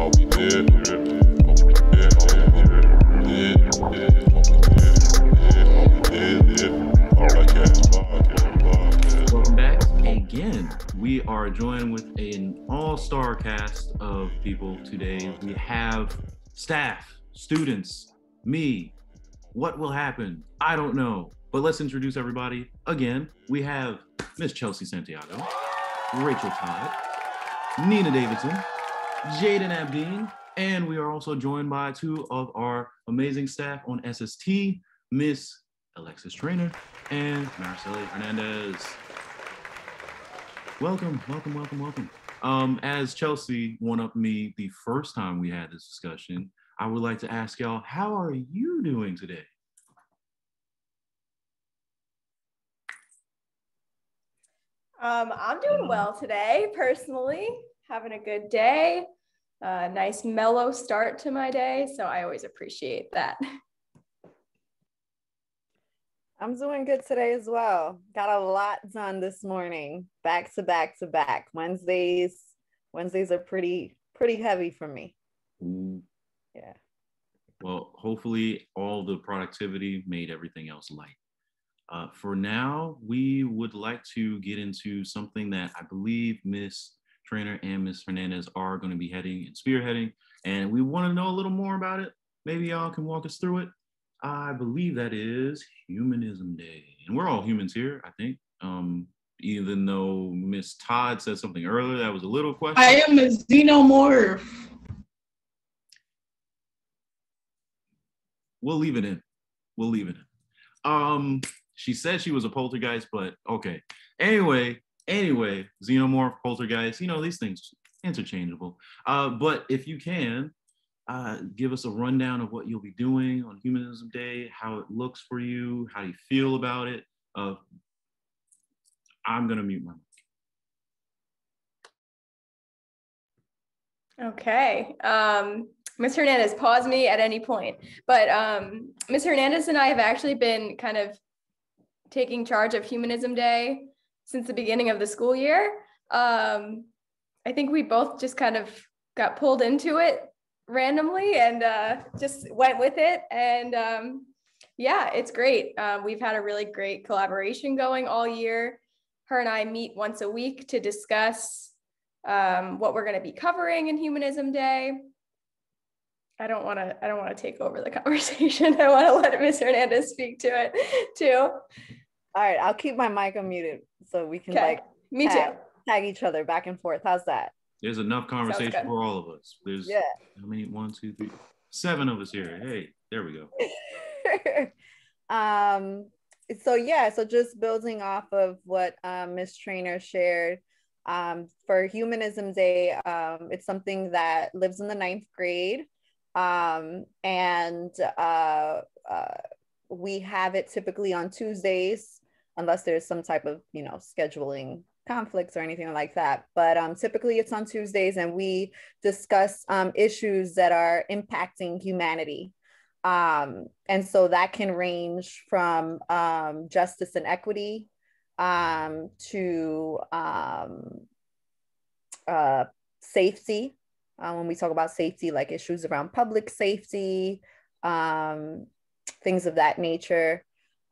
Welcome back again. We are joined with an all-star cast of people today. We have staff, students, me. What will happen? I don't know. But let's introduce everybody again. We have Miss Chelsea Santiago, Rachel Todd, Nina Davidson, Jaden Abdeen, and we are also joined by two of our amazing staff on SST, Miss Alexis Trainer and Marceli Hernandez. Welcome. As Chelsea one-upped me the first time we had this discussion, I would like to ask y'all, how are you doing today? I'm doing well today, personally. Having a good day. Nice mellow start to my day, so I always appreciate that. I'm doing good today as well. Got a lot done this morning, back to back. Wednesdays are pretty heavy for me. Ooh. Yeah. Well, hopefully all the productivity made everything else light. For now, we would like to get into something that I believe Miss Trainer and Miss Hernandez are going to be heading and spearheading, and we want to know a little more about it. Maybe y'all can walk us through it. I believe that is Humanism Day, and we're all humans here, I think. Even though Miss Todd said something earlier that was a little question. I am a xenomorph. We'll leave it in. She said she was a poltergeist, but okay. Anyway, xenomorph, poltergeist, these things interchangeable. But if you can, give us a rundown of what you'll be doing on Humanism Day, how it looks for you, how you feel about it. I'm gonna mute my mic. Okay. Ms. Hernandez, pause me at any point. But Ms. Hernandez and I have actually been kind of taking charge of Humanism Day since the beginning of the school year. I think we both just kind of got pulled into it randomly and just went with it. And yeah, it's great. We've had a really great collaboration going all year. Her and I meet once a week to discuss what we're going to be covering in Humanism Day. I don't want to take over the conversation. I want to let Ms. Hernandez speak to it too. All right, I'll keep my mic unmuted so we can Me too. Tag each other back and forth. How's that? There's enough conversation for all of us. There's how many? 1, 2, 3, 7 of us here. Hey, there we go. So just building off of what Ms. Trainer shared, for Humanism Day, it's something that lives in the 9th grade. We have it typically on Tuesdays, unless there's some type of, scheduling conflicts or anything like that. But typically it's on Tuesdays, and we discuss issues that are impacting humanity. And so that can range from justice and equity to safety. When we talk about safety, like issues around public safety, things of that nature,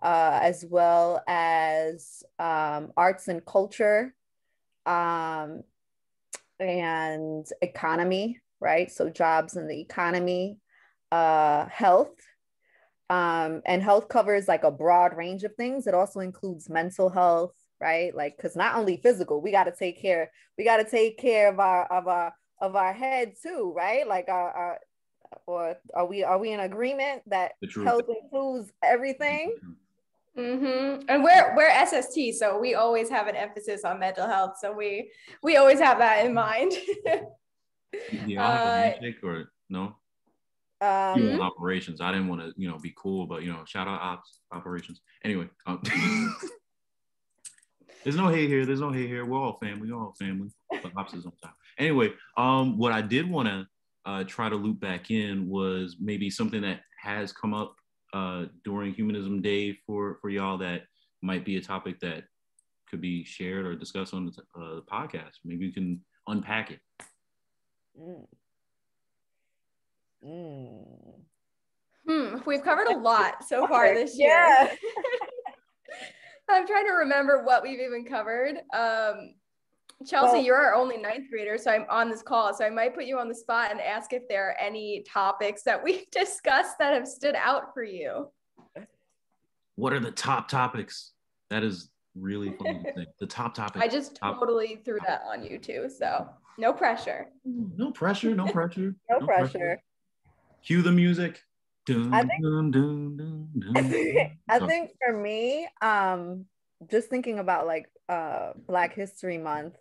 as well as arts and culture, and economy, right? So jobs in the economy, health, and health covers like a broad range of things. It also includes mental health, right? Like, because not only physical, we got to take care of our head too, right? Like or are we in agreement that health includes everything? Mm-hmm. And we're SST, so we always have an emphasis on mental health. So we always have that in mind. Handshake or no? Operations. I didn't want to, be cool, but shout out ops operations. Anyway, there's no hate here. We're all family. But ops is on top. Anyway, what I did want to try to loop back in was maybe something that has come up during Humanism Day for y'all that might be a topic that could be shared or discussed on the podcast. Maybe you can unpack it. We've covered a lot so far this year. Yeah. I'm trying to remember what we've even covered. Chelsea, you're our only ninth grader, so I'm on this call, so I might put you on the spot and ask if there are any topics that we've discussed that have stood out for you. What are the top topics? That is really fun to think. The top topics. I just totally threw that on you too, so no pressure. No pressure, no pressure. No pressure. Cue the music. Dun, I think, dun, dun, dun, dun. I think for me, just thinking about like Black History Month,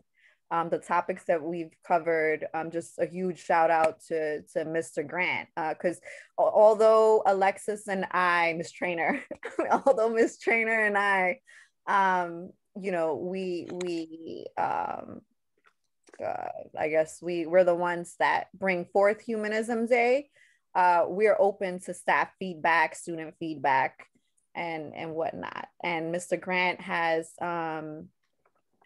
the topics that we've covered, just a huge shout out to Mr. Grant, because although Alexis and I, Miss Trainer, although Miss Trainer and I, you know, we I guess we're the ones that bring forth Humanism Day. We're open to staff feedback, student feedback, and whatnot. And Mr. Grant has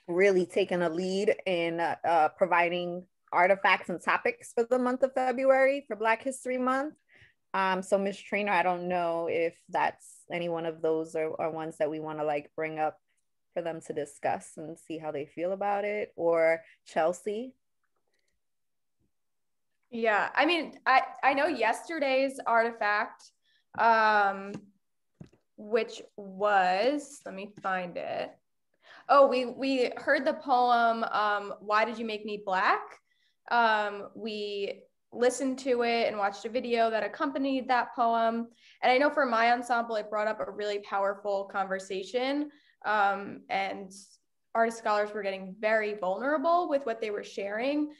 really taken a lead in providing artifacts and topics for the month of February for Black History Month. So Ms. Trainer, I don't know if that's any one of those are ones that we want to like bring up for them to discuss and see how they feel about it, or Chelsea. Yeah, I mean, I know yesterday's artifact, which was, let me find it. Oh, we heard the poem, Why Did You Make Me Black? We listened to it and watched a video that accompanied that poem. And I know for my ensemble, it brought up a really powerful conversation. And artist scholars were getting very vulnerable with what they were sharing.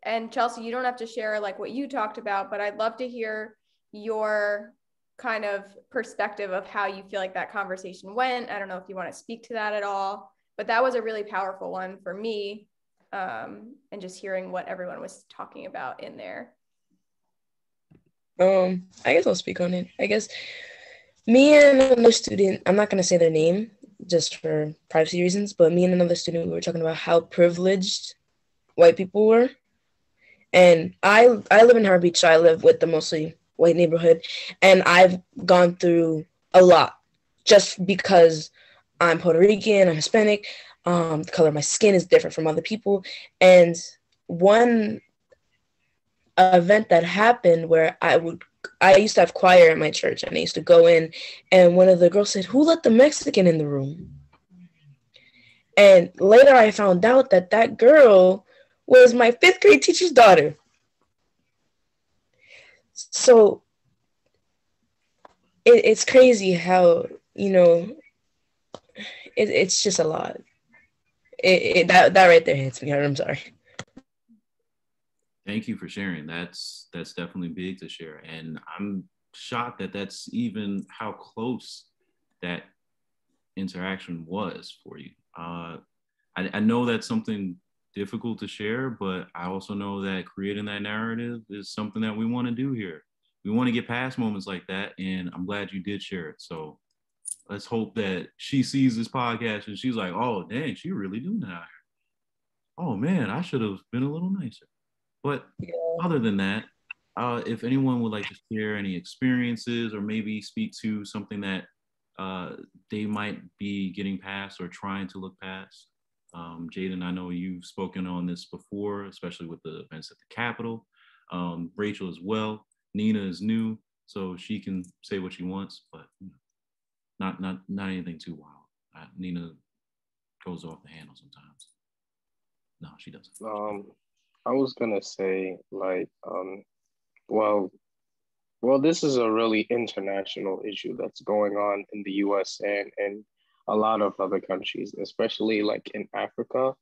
And Chelsea, you don't have to share like what you talked about, but I'd love to hear your kind of perspective of how you feel like that conversation went. I don't know if you want to speak to that at all, but that was a really powerful one for me. And just hearing what everyone was talking about in there. I guess I'll speak on it. I guess me and another student, I'm not going to say their name just for privacy reasons, but me and another student, we were talking about how privileged white people were. And I live in Harbor Beach, so I live with the mostly white neighborhood, and I've gone through a lot just because I'm Puerto Rican, I'm Hispanic, the color of my skin is different from other people. And one event that happened where I used to have choir at my church, and I used to go in, and one of the girls said, "Who let the Mexican in the room?" And later I found out that girl was my 5th grade teacher's daughter. So it's crazy how, you know, it's just a lot. That right there hits me hard. I'm sorry. Thank you for sharing. That's definitely big to share. And I'm shocked that that's even how close that interaction was for you. I know that's something difficult to share, but I also know that creating that narrative is something that we want to do here. We want to get past moments like that, and I'm glad you did share it. So let's hope that she sees this podcast and she's like, oh, dang, she really doing that out here. Oh, man, I should have been a little nicer. But other than that, if anyone would like to share any experiences or maybe speak to something that they might be getting past or trying to look past. Jaden, I know you've spoken on this before, especially with the events at the Capitol. Rachel as well. Nina is new, so she can say what she wants, but you know, not anything too wild. Nina goes off the handle sometimes. No, she doesn't. I was gonna say like, well, this is a really international issue that's going on in the US and a lot of other countries, especially like in Africa,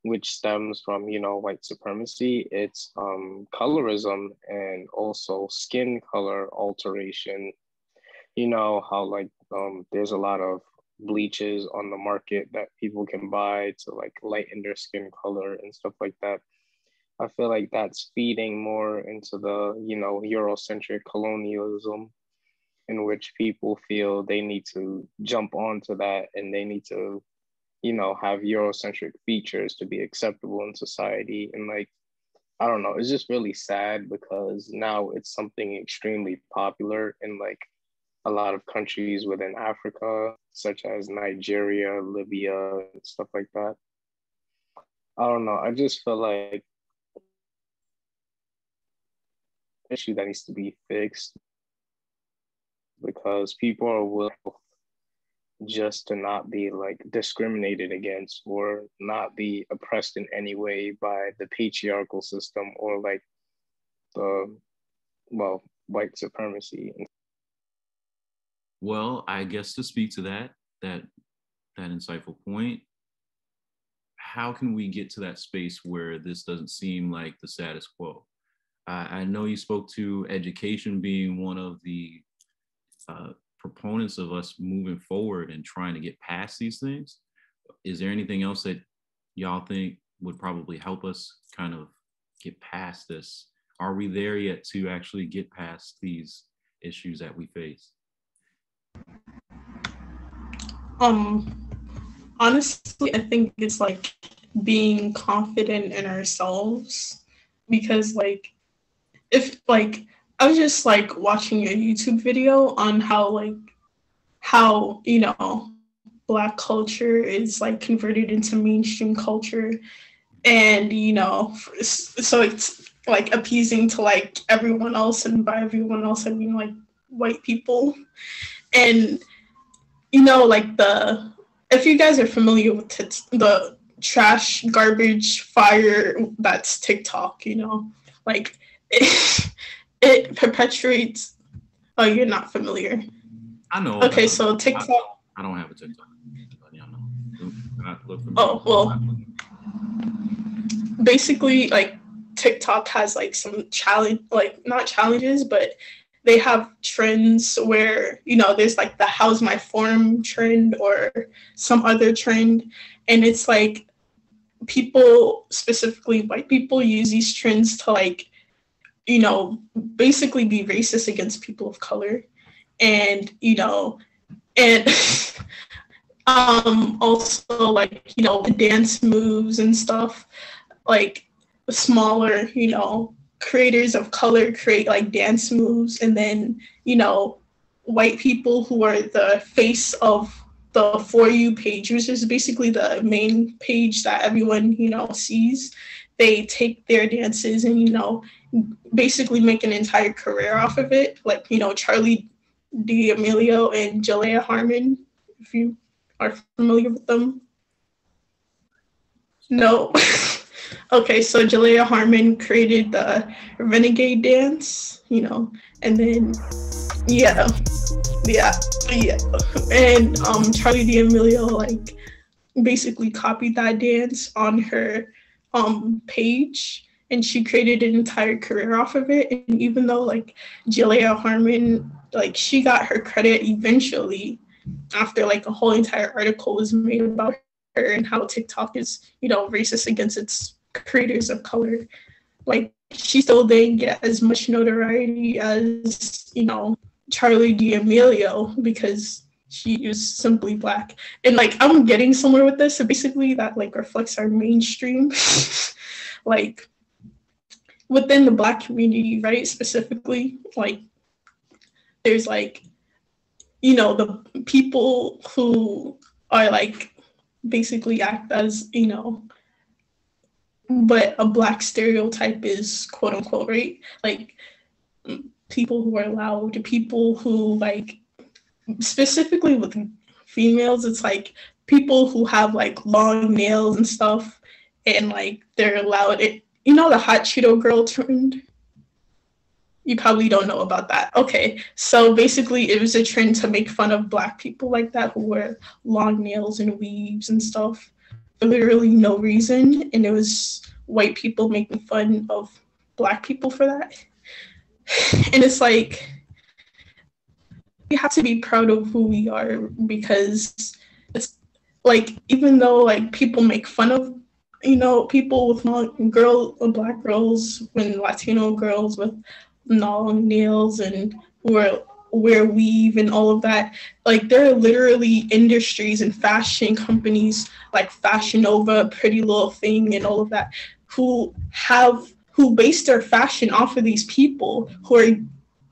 which stems from, you know, white supremacy. It's colorism and also skin color alteration. You know, how like there's a lot of bleaches on the market that people can buy to like lighten their skin color and stuff like that. I feel like that's feeding more into the, you know, Eurocentric colonialism, in which people feel they need to jump onto that and they need to, you know, have Eurocentric features to be acceptable in society. And like, I don't know, it's just really sad because now it's something extremely popular in like a lot of countries within Africa, such as Nigeria, Libya, and stuff like that. I don't know. I just feel like issue that needs to be fixed because people are willing just to not be like discriminated against or not be oppressed in any way by the patriarchal system or like the, well, white supremacy. Well, I guess to speak to that insightful point, how can we get to that space where this doesn't seem like the status quo? I know you spoke to education being one of the proponents of us moving forward and trying to get past these things. Is there anything else that y'all think would probably help us kind of get past this? Are we there yet to actually get past these issues that we face? Honestly, I think it's like being confident in ourselves, because like if like I was just like watching a YouTube video on how you know Black culture is like converted into mainstream culture, and you know, so it's like appeasing to like everyone else, and by everyone else I mean like white people. And you know, like if you guys are familiar with the trash, garbage, fire, that's TikTok, you know, like it perpetuates. Oh, you're not familiar. I know. Okay, so TikTok. I don't have a TikTok. Oh, well, basically, like TikTok has like some challenge, like not challenges, but they have trends where, you know, there's like the how's my form trend or some other trend. And it's like people, specifically white people, use these trends to like, you know, basically be racist against people of color. And, you know, and also like, you know, the dance moves and stuff, like smaller, you know, creators of color create like dance moves, and then, you know, white people who are the face of the For You page, which is basically the main page that everyone, you know, sees, they take their dances and, you know, basically make an entire career off of it. Like, you know, Charlie D'Amelio and Jalea Harmon, if you are familiar with them. No. Okay, so Jalea Harmon created the Renegade dance, you know, and then, yeah. And Charlie D'Amelio, like, basically copied that dance on her page, and she created an entire career off of it. And even though, like, Jalea Harmon, like, she got her credit eventually after, like, a whole entire article was made about her and how TikTok is, you know, racist against its creators of color. Like, she still didn't get as much notoriety as, you know, Charlie D'Amelio because she is simply Black. And like, I'm getting somewhere with this. So basically that like reflects our mainstream, like within the Black community, right? Specifically, like there's like, you know, the people who are like basically act as, you know, but a Black stereotype is quote unquote, right? Like people who are loud, people who like, specifically with females, it's like people who have like long nails and stuff, and like they're loud. You know the hot Cheeto girl trend? You probably don't know about that. Okay, so basically it was a trend to make fun of Black people like that who wear long nails and weaves and stuff for literally no reason, and it was white people making fun of Black people for that. And it's like, we have to be proud of who we are, because it's like, even though like people make fun of, you know, people with Black girls and Latino girls with long nails and wear weave and all of that, like there are literally industries and fashion companies like Fashion Nova, Pretty Little Thing and all of that who who base their fashion off of these people who are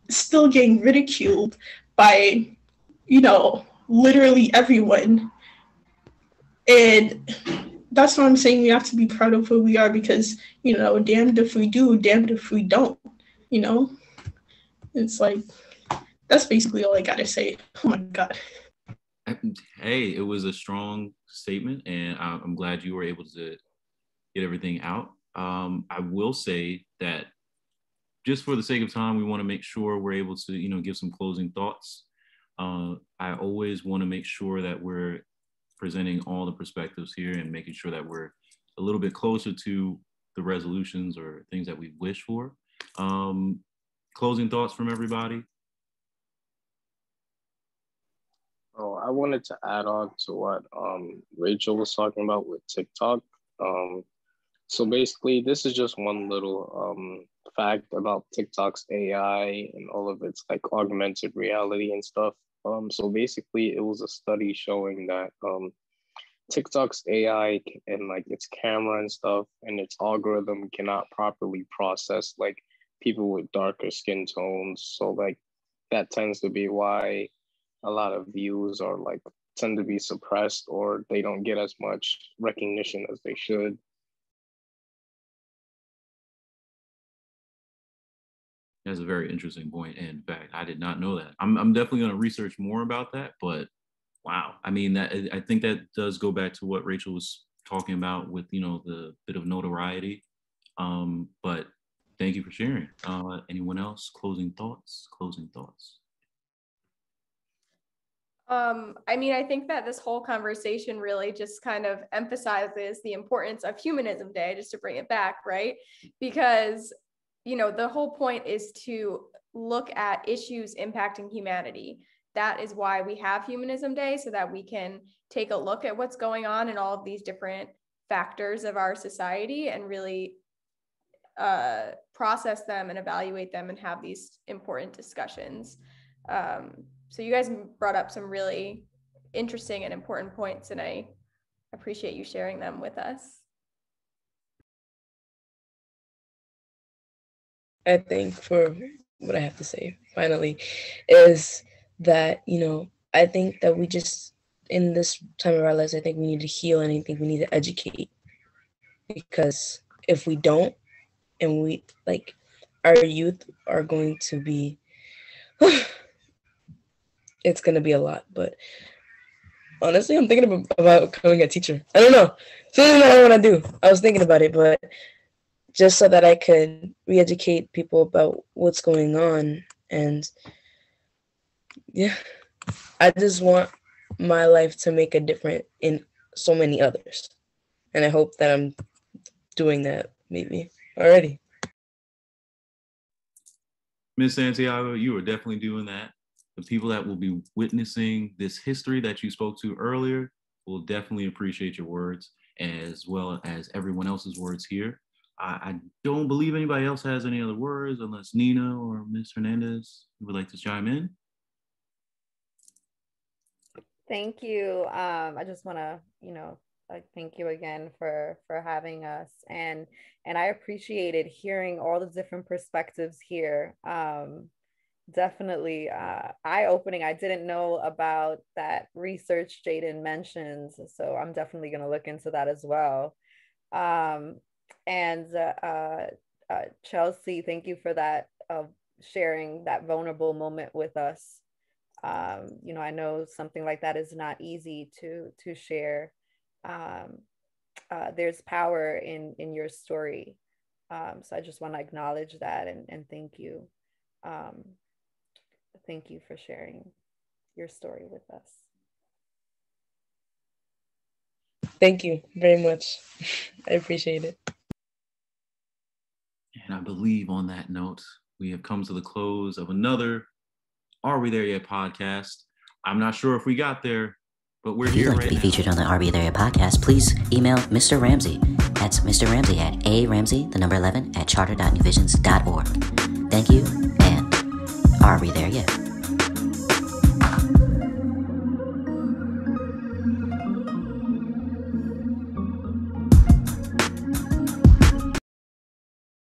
still getting ridiculed by, literally everyone. And that's what I'm saying. We have to be proud of who we are because, damned if we do, damned if we don't, It's like, that's basically all I got to say. Oh my God. Hey, it was a strong statement, and I'm glad you were able to get everything out. I will say that just for the sake of time, we want to make sure we're able to, give some closing thoughts. I always want to make sure that we're presenting all the perspectives here and making sure that we're a little bit closer to the resolutions or things that we wish for. Closing thoughts from everybody. Oh, I wanted to add on to what Rachel was talking about with TikTok. So basically, this is just one little fact about TikTok's AI and all of its like augmented reality and stuff. So basically, it was a study showing that TikTok's AI and like its camera and stuff and its algorithm cannot properly process like people with darker skin tones. So like that tends to be why a lot of views are like tend to be suppressed or they don't get as much recognition as they should. That's a very interesting point. And in fact, I did not know that. I'm definitely going to research more about that. But wow, I mean, I think that does go back to what Rachel was talking about with the bit of notoriety. But thank you for sharing. Anyone else? Closing thoughts. I think that this whole conversation really just kind of emphasizes the importance of Humanism Day, just to bring it back, right? Because the whole point is to look at issues impacting humanity. That is why we have Humanism Day, so that we can take a look at what's going on in all of these different factors of our society and really process them and evaluate them and have these important discussions. So you guys brought up some really interesting and important points, and I appreciate you sharing them with us. I think for what I have to say finally is that, I think that we just, in this time of our lives, I think we need to heal and I think we need to educate. Because if we don't, and we, like, our youth are going to be, it's going to be a lot. But honestly, I'm thinking about becoming a teacher. I don't know. Something that I want to do. I was thinking about it, but just so that I could re-educate people about what's going on. And yeah, I just want my life to make a difference in so many others. And I hope that I'm doing that maybe already. Ms. Santiago, you are definitely doing that. The people that will be witnessing this history that you spoke to earlier will definitely appreciate your words, as well as everyone else's words here. I don't believe anybody else has any other words unless Nina or Ms. Hernandez would like to chime in. Thank you. I just want to, thank you again for having us, and I appreciated hearing all the different perspectives here. Definitely eye-opening. I didn't know about that research Jaden mentions, so I'm definitely going to look into that as well. And Chelsea, thank you for that, sharing that vulnerable moment with us. I know something like that is not easy to share. There's power in your story. So I just want to acknowledge that and thank you. Thank you for sharing your story with us. Thank you very much. I appreciate it. And I believe on that note, we have come to the close of another Are We There Yet podcast. I'm not sure if we got there, but we're here right now. If you'd like to be featured on the Are We There Yet podcast, please email Mr. Ramsey. That's Mr. Ramsey at aramsey11 @charter.newvisions.org. Thank you, and are we there yet?